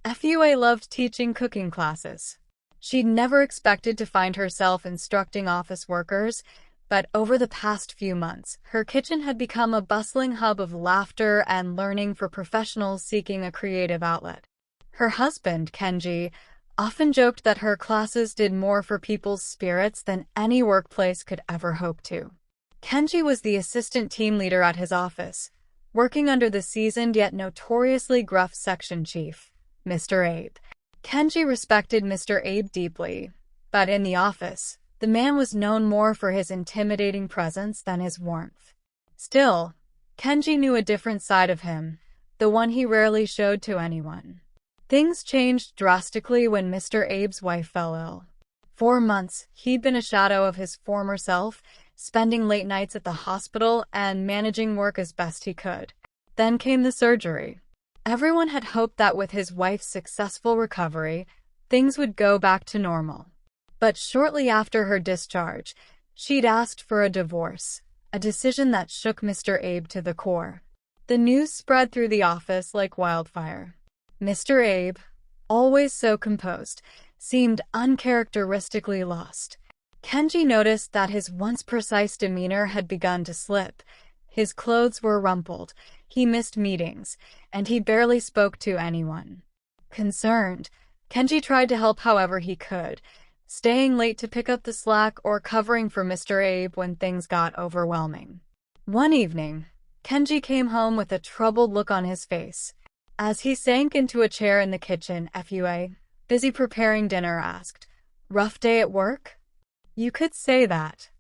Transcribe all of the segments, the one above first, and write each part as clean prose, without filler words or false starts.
FUA loved teaching cooking classes. She'd never expected to find herself instructing office workers, but over the past few months, her kitchen had become a bustling hub of laughter and learning for professionals seeking a creative outlet. Her husband, Kenji, often joked that her classes did more for people's spirits than any workplace could ever hope to. Kenji was the assistant team leader at his office, working under the seasoned yet notoriously gruff section chief, Mr. Abe. Kenji respected Mr. Abe deeply, but in the office, the man was known more for his intimidating presence than his warmth. Still, Kenji knew a different side of him, the one he rarely showed to anyone. Things changed drastically when Mr. Abe's wife fell ill. For months, he'd been a shadow of his former self, spending late nights at the hospital and managing work as best he could. Then came the surgery. Everyone had hoped that with his wife's successful recovery, things would go back to normal. But shortly after her discharge, she'd asked for a divorce, a decision that shook Mr. Abe to the core. The news spread through the office like wildfire. Mr. Abe, always so composed, seemed uncharacteristically lost. Kenji noticed that his once precise demeanor had begun to slip. His clothes were rumpled, he missed meetings, and he barely spoke to anyone. Concerned, Kenji tried to help however he could, staying late to pick up the slack or covering for Mr. Abe when things got overwhelming. One evening, Kenji came home with a troubled look on his face. As he sank into a chair in the kitchen, FUA, busy preparing dinner, asked, "Rough day at work?" "You could say that."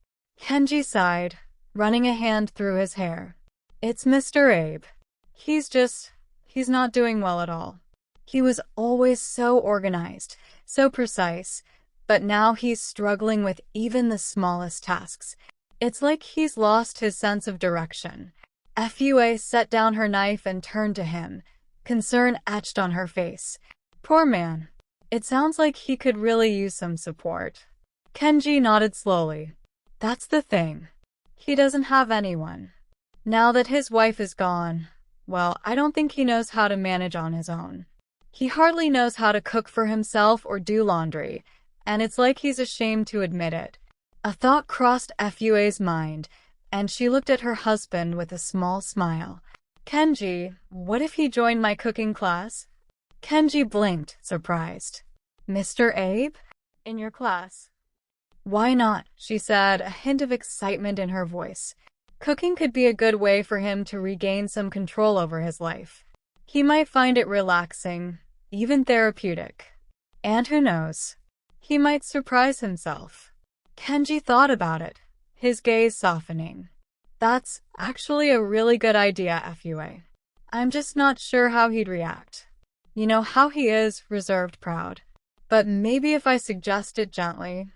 Kenji sighed, running a hand through his hair. "It's Mr. Abe. He's not doing well at all. He was always so organized, so precise, but now he's struggling with even the smallest tasks. It's like he's lost his sense of direction." FUA set down her knife and turned to him, concern etched on her face. "Poor man. It sounds like he could really use some support." Kenji nodded slowly. "That's the thing. He doesn't have anyone. Now that his wife is gone, well, I don't think he knows how to manage on his own. He hardly knows how to cook for himself or do laundry, and it's like he's ashamed to admit it." A thought crossed FUA's mind, and she looked at her husband with a small smile. "Kenji, what if he joined my cooking class?" Kenji blinked, surprised. "Mr. Abe? In your class?" "Why not?" she said, a hint of excitement in her voice. Cooking could be a good way for him to regain some control over his life. He might find it relaxing, even therapeutic. And who knows? He might surprise himself. Kenji thought about it, his gaze softening. "That's actually a really good idea, FUA. I'm just not sure how he'd react. You know how he is, reserved, proud. But maybe if I suggest it gently."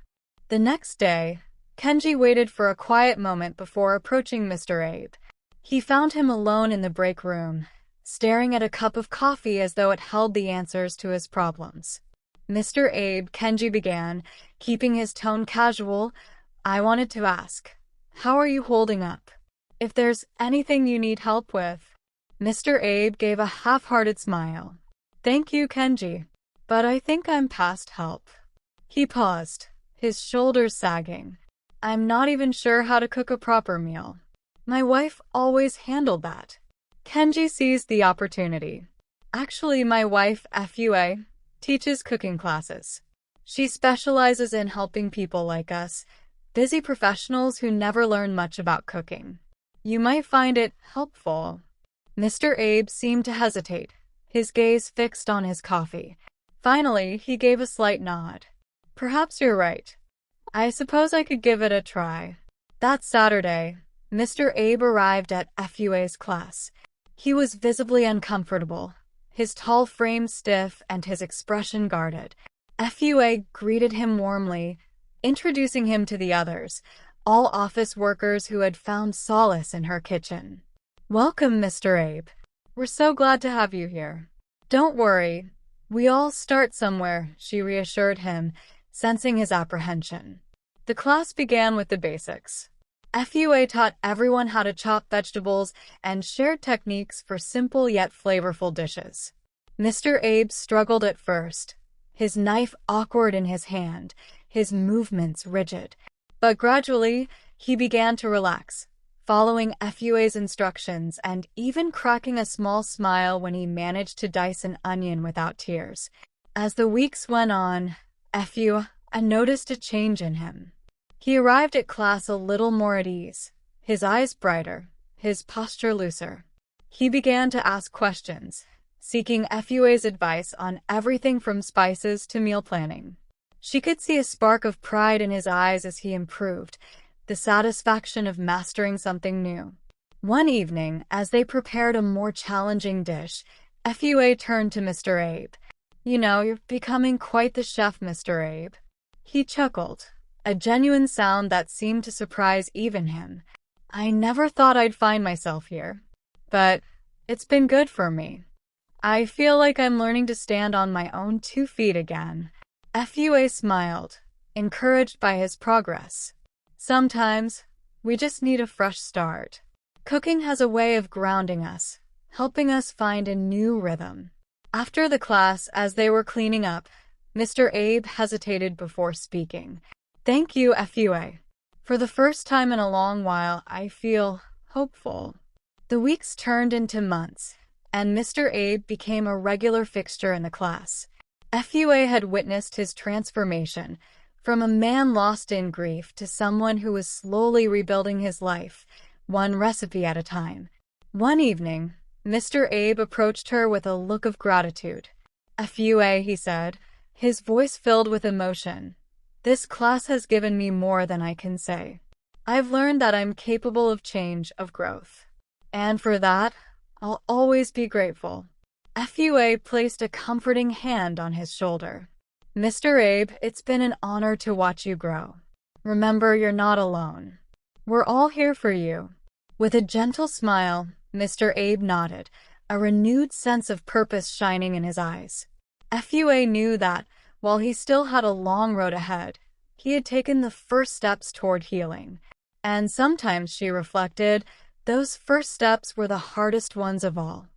The next day, Kenji waited for a quiet moment before approaching Mr. Abe. He found him alone in the break room, staring at a cup of coffee as though it held the answers to his problems. "Mr. Abe," Kenji began, keeping his tone casual, "I wanted to ask, how are you holding up? If there's anything you need help with." Mr. Abe gave a half-hearted smile. "Thank you, Kenji, but I think I'm past help." He paused, his shoulders sagging. "I'm not even sure how to cook a proper meal. My wife always handled that." Kenji seized the opportunity. "Actually, my wife, FUA, teaches cooking classes. She specializes in helping people like us, busy professionals who never learn much about cooking. You might find it helpful." Mr. Abe seemed to hesitate, his gaze fixed on his coffee. Finally, he gave a slight nod. "Perhaps you're right. I suppose I could give it a try." That Saturday, Mr. Abe arrived at FUA's class. He was visibly uncomfortable, his tall frame stiff and his expression guarded. FUA greeted him warmly, introducing him to the others, all office workers who had found solace in her kitchen. "Welcome, Mr. Abe. We're so glad to have you here." "Don't worry. We all start somewhere," she reassured him, sensing his apprehension. The class began with the basics. FUA taught everyone how to chop vegetables and shared techniques for simple yet flavorful dishes. Mr. Abe struggled at first, his knife awkward in his hand, his movements rigid. But gradually, he began to relax, following FUA's instructions and even cracking a small smile when he managed to dice an onion without tears. As the weeks went on, FUA noticed a change in him. He arrived at class a little more at ease, his eyes brighter, his posture looser. He began to ask questions, seeking FUA's advice on everything from spices to meal planning. She could see a spark of pride in his eyes as he improved, the satisfaction of mastering something new. One evening, as they prepared a more challenging dish, FUA turned to Mr. Abe. "You know, you're becoming quite the chef, Mr. Abe." He chuckled, a genuine sound that seemed to surprise even him. "I never thought I'd find myself here, but it's been good for me. I feel like I'm learning to stand on my own 2 feet again." FUA smiled, encouraged by his progress. Sometimes, we just need a fresh start. Cooking has a way of grounding us, helping us find a new rhythm. After the class, as they were cleaning up, Mr. Abe hesitated before speaking. "Thank you, FUA. For the first time in a long while, I feel hopeful." The weeks turned into months, and Mr. Abe became a regular fixture in the class. FUA had witnessed his transformation, from a man lost in grief to someone who was slowly rebuilding his life, one recipe at a time. One evening, Mr. Abe approached her with a look of gratitude. "FUA," he said, his voice filled with emotion, "this class has given me more than I can say. I've learned that I'm capable of change, of growth. And for that, I'll always be grateful." FUA placed a comforting hand on his shoulder. "Mr. Abe, it's been an honor to watch you grow. Remember, you're not alone. We're all here for you." With a gentle smile, Mr. Abe nodded, a renewed sense of purpose shining in his eyes. FUA knew that, while he still had a long road ahead, he had taken the first steps toward healing. And sometimes, she reflected, those first steps were the hardest ones of all.